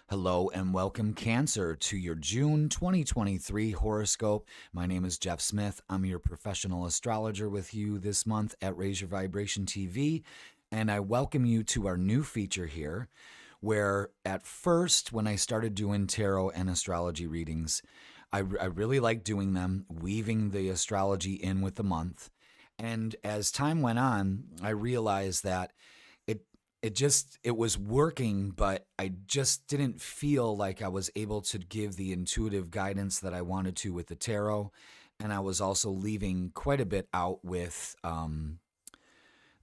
Hello and welcome, Cancer, to your June 2023 horoscope. My name is Jeff Smith. I'm your professional astrologer with you this month at Raise Your Vibration TV. And I welcome you to our new feature here, where at first, when I started doing tarot and astrology readings, I really liked doing them, weaving the astrology in with the month. And as time went on, I realized that it it was working, but I just didn't feel like I was able to give the intuitive guidance that I wanted to with the tarot. And I was also leaving quite a bit out with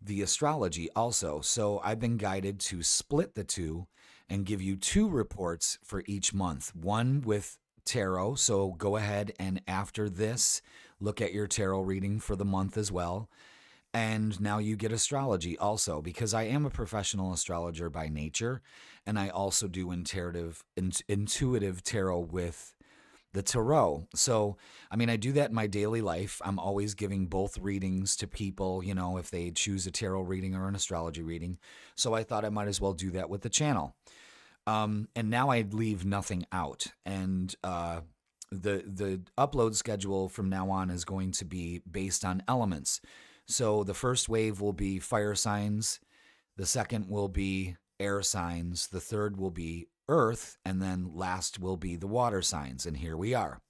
the astrology also. So I've been guided to split the two and give you two reports for each month. One with tarot. So go ahead and after this, look at your tarot reading for the month as well. And now you get astrology also, because I am a professional astrologer by nature. And I also do intuitive tarot with the tarot. So, I mean, I do that in my daily life. I'm always giving both readings to people, if they choose a tarot reading or an astrology reading. So I thought I might as well do that with the channel. And now I leave nothing out. And the upload schedule from now on is going to be based on elements. So the first wave will be fire signs, the second will be air signs, the third will be earth, and then last will be the water signs. And here we are.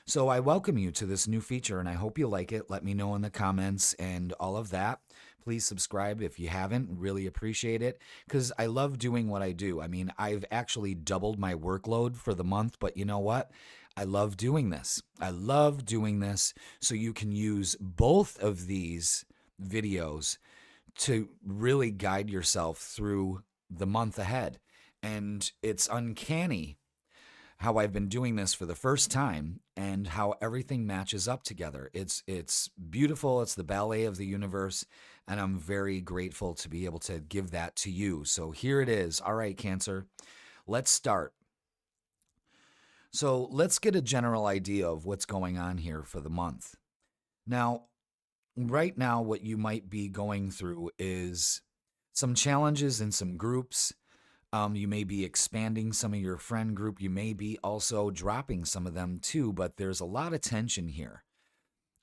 So I welcome you to this new feature, and I hope you like it. Let me know in the comments and all of that. Please subscribe if you haven't. Really appreciate it, because I love doing what I do. I mean, I've actually doubled my workload for the month, but you know what? I love doing this. I love doing this so you can use both of these videos to really guide yourself through the month ahead. And it's uncanny how I've been doing this for the first time and how everything matches up together. It's beautiful. It's the ballet of the universe, and I'm very grateful to be able to give that to you. So here it is. All right, Cancer, let's start. So let's get a general idea of what's going on here for the month. Now, right now, what you might be going through is some challenges in some groups. You may be expanding some of your friend group. You may be also dropping some of them too, but there's a lot of tension here.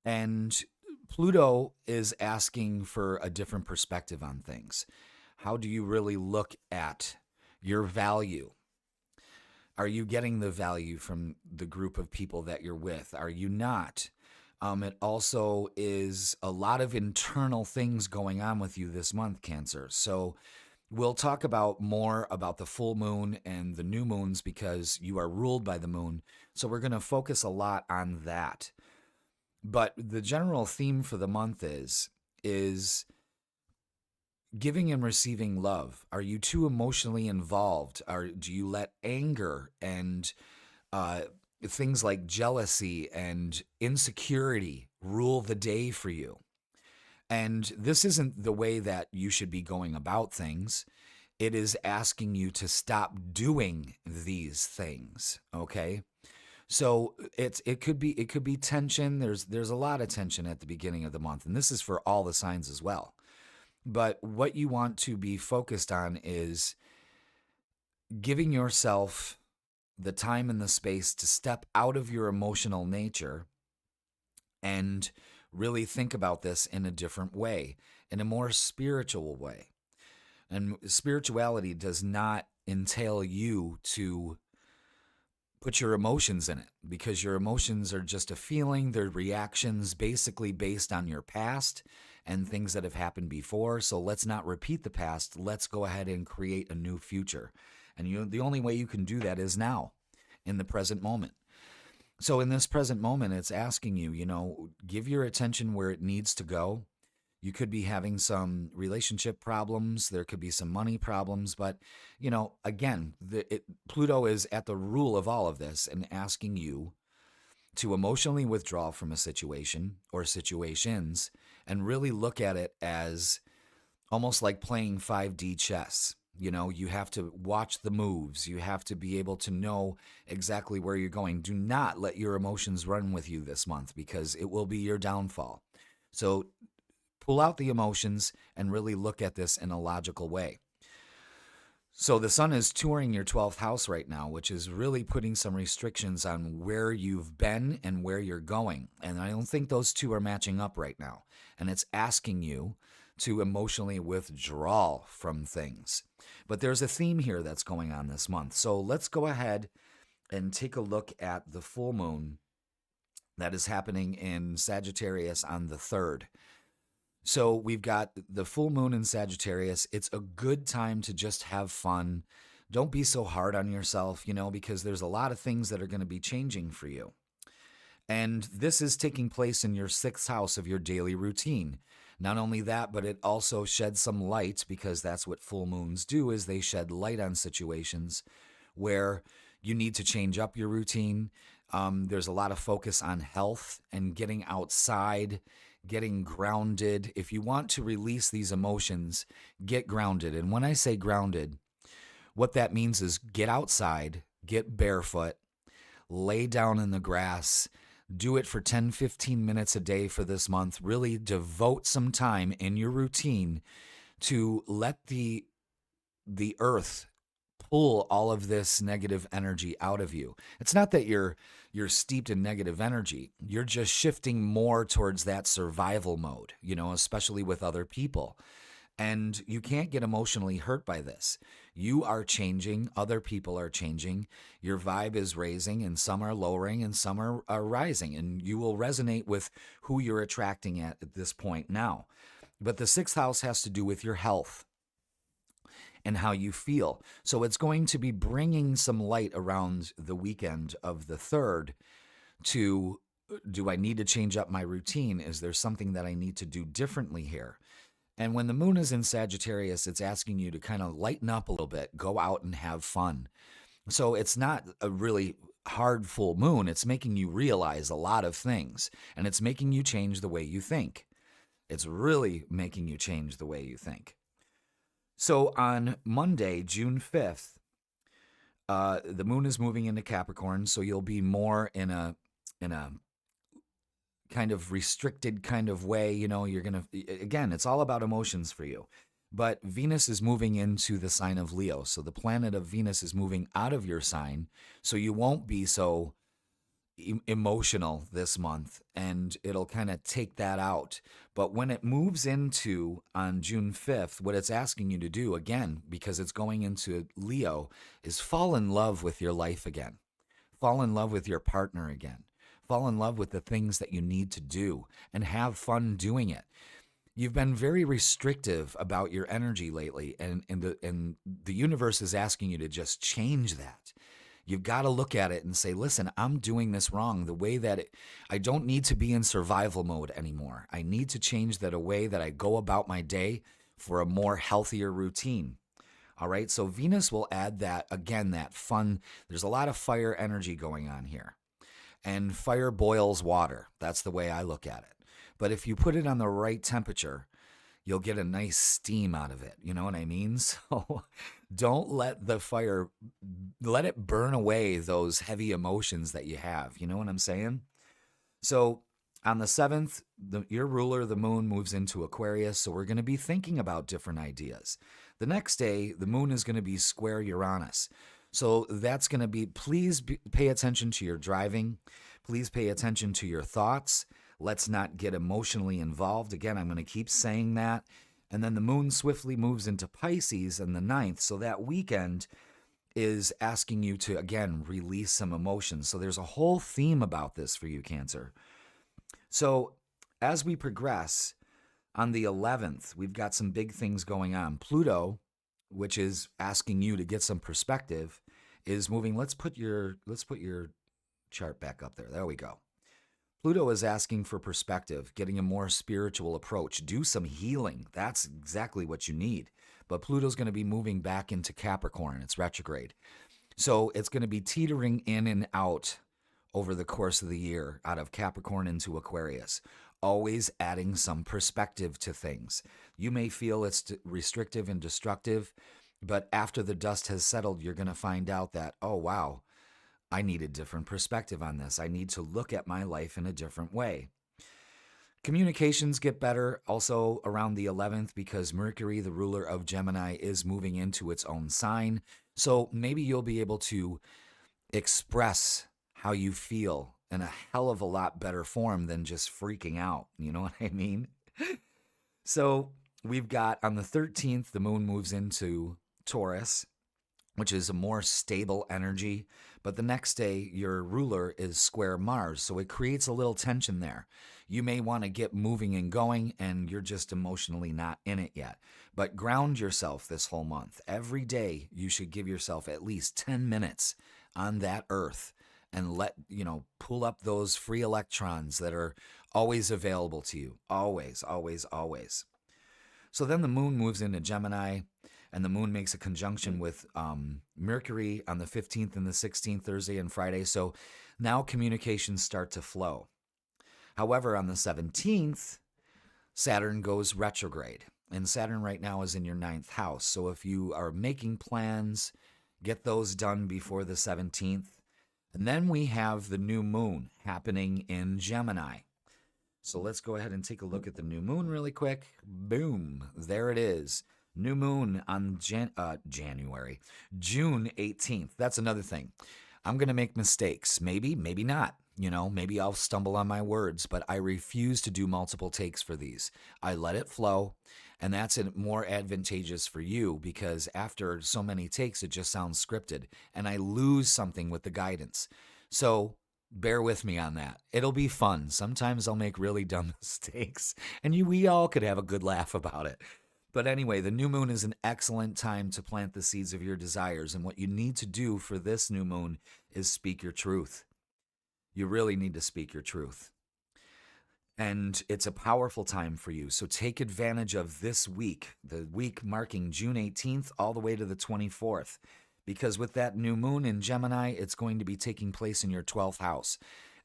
And Pluto is asking for a different perspective on things. How do you really look at your value? Are you getting the value from the group of people that you're with? Are you not? It also is a lot of internal things going on with you this month, Cancer. So we'll talk about more about the full moon and the new moons because you are ruled by the moon. So we're going to focus a lot on that. But the general theme for the month is giving and receiving love. Are you too emotionally involved? Or do you let anger and things like jealousy and insecurity rule the day for you? And this isn't the way that you should be going about things. It is asking you to stop doing these things, okay? So it could be tension. There's a lot of tension at the beginning of the month, and this is for all the signs as well. But what you want to be focused on is giving yourself the time and the space to step out of your emotional nature and really think about this in a different way, in a more spiritual way. And spirituality does not entail you to put your emotions in it, because your emotions are just a feeling. They're reactions basically based on your past and things that have happened before. So let's not repeat the past. Let's go ahead and create a new future. And the only way you can do that is now, in the present moment. So in this present moment, it's asking you, give your attention where it needs to go. You could be having some relationship problems. There could be some money problems. But, again, Pluto is at the rule of all of this and asking you to emotionally withdraw from a situation or situations and really look at it as almost like playing 5D chess. You have to watch the moves. You have to be able to know exactly where you're going. Do not let your emotions run with you this month, because it will be your downfall. So pull out the emotions and really look at this in a logical way. So the sun is touring your 12th house right now, which is really putting some restrictions on where you've been and where you're going. And I don't think those two are matching up right now. And it's asking you to emotionally withdraw from things. But there's a theme here that's going on this month. So let's go ahead and take a look at the full moon that is happening in Sagittarius on the 3rd. So we've got the full moon in Sagittarius. It's a good time to just have fun. Don't be so hard on yourself, because there's a lot of things that are going to be changing for you. And this is taking place in your 6th house of your daily routine. Not only that, but it also sheds some light, because that's what full moons do, is they shed light on situations where you need to change up your routine. There's a lot of focus on health and getting outside, getting grounded. If you want to release these emotions, get grounded. And when I say grounded, what that means is get outside, get barefoot, lay down in the grass, do it for 10, 15 minutes a day for this month. Really devote some time in your routine to let the earth pull all of this negative energy out of you. It's not that you're steeped in negative energy. You're just shifting more towards that survival mode, especially with other people. And you can't get emotionally hurt by this. You are changing. Other people are changing. Your vibe is raising, and some are lowering, and some are rising. And you will resonate with who you're attracting at this point now. But the 6th house has to do with your health and how you feel. So it's going to be bringing some light around the weekend of the 3rd to, do I need to change up my routine? Is there something that I need to do differently here? And when the moon is in Sagittarius, it's asking you to kind of lighten up a little bit, go out and have fun. So it's not a really hard full moon. It's making you realize a lot of things, and it's making you change the way you think. It's really making you change the way you think. So on Monday, June 5th, the moon is moving into Capricorn, so you'll be more in a kind of restricted kind of way. You're going to, again, it's all about emotions for you. But Venus is moving into the sign of Leo. So the planet of Venus is moving out of your sign. So you won't be so emotional this month, and it'll kind of take that out. But when it moves into on June 5th, what it's asking you to do, again, because it's going into Leo, is fall in love with your life again. Fall in love with your partner again. Fall in love with the things that you need to do and have fun doing it. You've been very restrictive about your energy lately, and the universe is asking you to just change that. You've got to look at it and say, listen, I'm doing this wrong. The way that I don't need to be in survival mode anymore. I need to change that a way that I go about my day for a more healthier routine. All right. So Venus will add that, again, that fun. There's a lot of fire energy going on here, and fire boils water. That's the way I look at it. But if you put it on the right temperature, you'll get a nice steam out of it. You know what I mean? So don't let the fire, let it burn away those heavy emotions that you have. You know what I'm saying? So on the 7th, your ruler, the moon, moves into Aquarius. So we're going to be thinking about different ideas. The next day, the moon is going to be square Uranus. So that's going to be, pay attention to your driving. Please pay attention to your thoughts. Let's not get emotionally involved. Again, I'm going to keep saying that. And then the moon swiftly moves into Pisces on the 9th. So that weekend is asking you to, again, release some emotions. So there's a whole theme about this for you, Cancer. So as we progress, on the 11th, we've got some big things going on. Pluto, which is asking you to get some perspective, is moving. Let's put your chart back up there. There we go. Pluto is asking for perspective, getting a more spiritual approach. Do some healing. That's exactly what you need. But Pluto's going to be moving back into Capricorn. It's retrograde. So it's going to be teetering in and out over the course of the year, out of Capricorn into Aquarius, always adding some perspective to things. You may feel it's restrictive and destructive, but after the dust has settled, you're going to find out that, oh, wow, I need a different perspective on this. I need to look at my life in a different way. Communications get better also around the 11th because Mercury, the ruler of Gemini, is moving into its own sign. So maybe you'll be able to express how you feel in a hell of a lot better form than just freaking out. You know what I mean? So we've got on the 13th, the moon moves into Taurus, which is a more stable energy. But the next day, your ruler is square Mars. So it creates a little tension there. You may want to get moving and going, and you're just emotionally not in it yet. But ground yourself this whole month. Every day, you should give yourself at least 10 minutes on that earth and pull up those free electrons that are always available to you. Always, always, always. So then the moon moves into Gemini, and the moon makes a conjunction with Mercury on the 15th and the 16th, Thursday and Friday. So now communications start to flow. However, on the 17th, Saturn goes retrograde. And Saturn right now is in your ninth house. So if you are making plans, get those done before the 17th. And then we have the new moon happening in Gemini. So let's go ahead and take a look at the new moon really quick. Boom, there it is. New moon on June 18th. That's another thing. I'm going to make mistakes. Maybe not. Maybe I'll stumble on my words, but I refuse to do multiple takes for these. I let it flow, and that's more advantageous for you because after so many takes, it just sounds scripted, and I lose something with the guidance. So bear with me on that. It'll be fun. Sometimes I'll make really dumb mistakes, and we all could have a good laugh about it. But anyway, the new moon is an excellent time to plant the seeds of your desires. And what you need to do for this new moon is speak your truth. You really need to speak your truth. And it's a powerful time for you. So take advantage of this week, the week marking June 18th all the way to the 24th. Because with that new moon in Gemini, it's going to be taking place in your 12th house.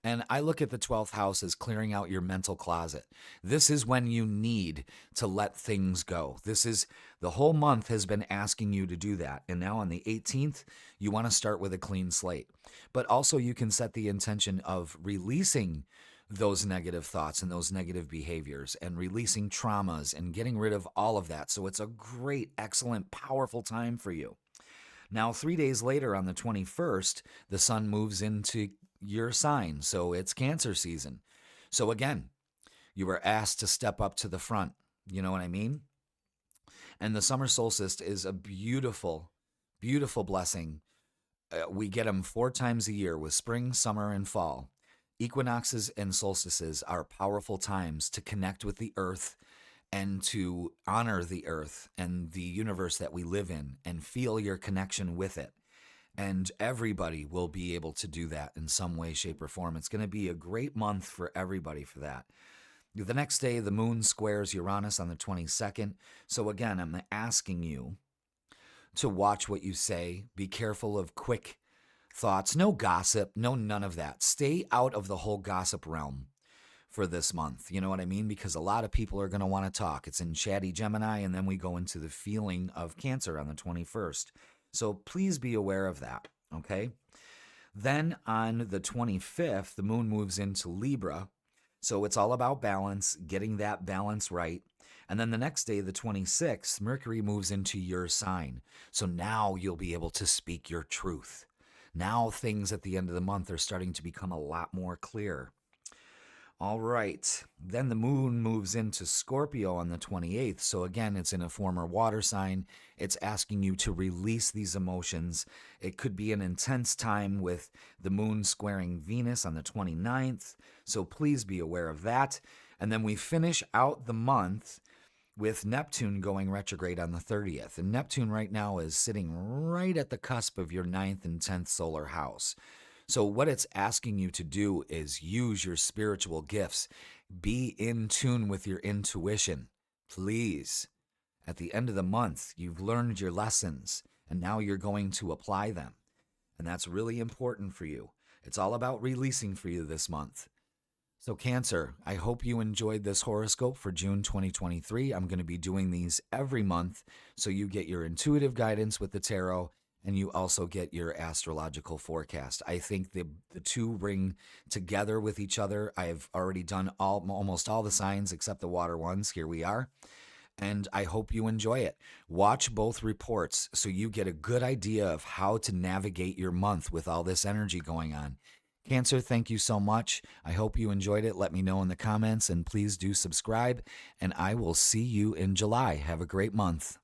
And I look at the 12th house as clearing out your mental closet. This is when you need to let things go. The whole month has been asking you to do that. And now on the 18th, you want to start with a clean slate. But also you can set the intention of releasing those negative thoughts and those negative behaviors and releasing traumas and getting rid of all of that. So it's a great, excellent, powerful time for you. Now, 3 days later on the 21st, the sun moves into your sign. So it's Cancer season. So again, you were asked to step up to the front. You know what I mean? And the summer solstice is a beautiful, beautiful blessing. We get them 4 times a year with spring, summer, and fall. Equinoxes and solstices are powerful times to connect with the earth and to honor the earth and the universe that we live in and feel your connection with it. And everybody will be able to do that in some way, shape, or form. It's going to be a great month for everybody for that. The next day, the moon squares Uranus on the 22nd. So again, I'm asking you to watch what you say. Be careful of quick thoughts. No gossip. No, none of that. Stay out of the whole gossip realm for this month. You know what I mean? Because a lot of people are going to want to talk. It's in chatty Gemini, and then we go into the feeling of Cancer on the 21st. So please be aware of that, okay? Then on the 25th, the moon moves into Libra. So it's all about balance, getting that balance right. And then the next day, the 26th, Mercury moves into your sign. So now you'll be able to speak your truth. Now things at the end of the month are starting to become a lot more clear. All right. Then the moon moves into Scorpio on the 28th. So again, it's in a former water sign. It's asking you to release these emotions. It could be an intense time with the moon squaring Venus on the 29th. So please be aware of that. And then we finish out the month with Neptune going retrograde on the 30th. And Neptune right now is sitting right at the cusp of your 9th and 10th solar house. So what it's asking you to do is use your spiritual gifts. Be in tune with your intuition. Please. At the end of the month, you've learned your lessons, and now you're going to apply them. And that's really important for you. It's all about releasing for you this month. So Cancer, I hope you enjoyed this horoscope for June 2023. I'm going to be doing these every month so you get your intuitive guidance with the tarot and you also get your astrological forecast. I think the two ring together with each other. I've already done almost all the signs except the water ones. Here we are. And I hope you enjoy it. Watch both reports so you get a good idea of how to navigate your month with all this energy going on. Cancer, thank you so much. I hope you enjoyed it. Let me know in the comments and please do subscribe. And I will see you in July. Have a great month.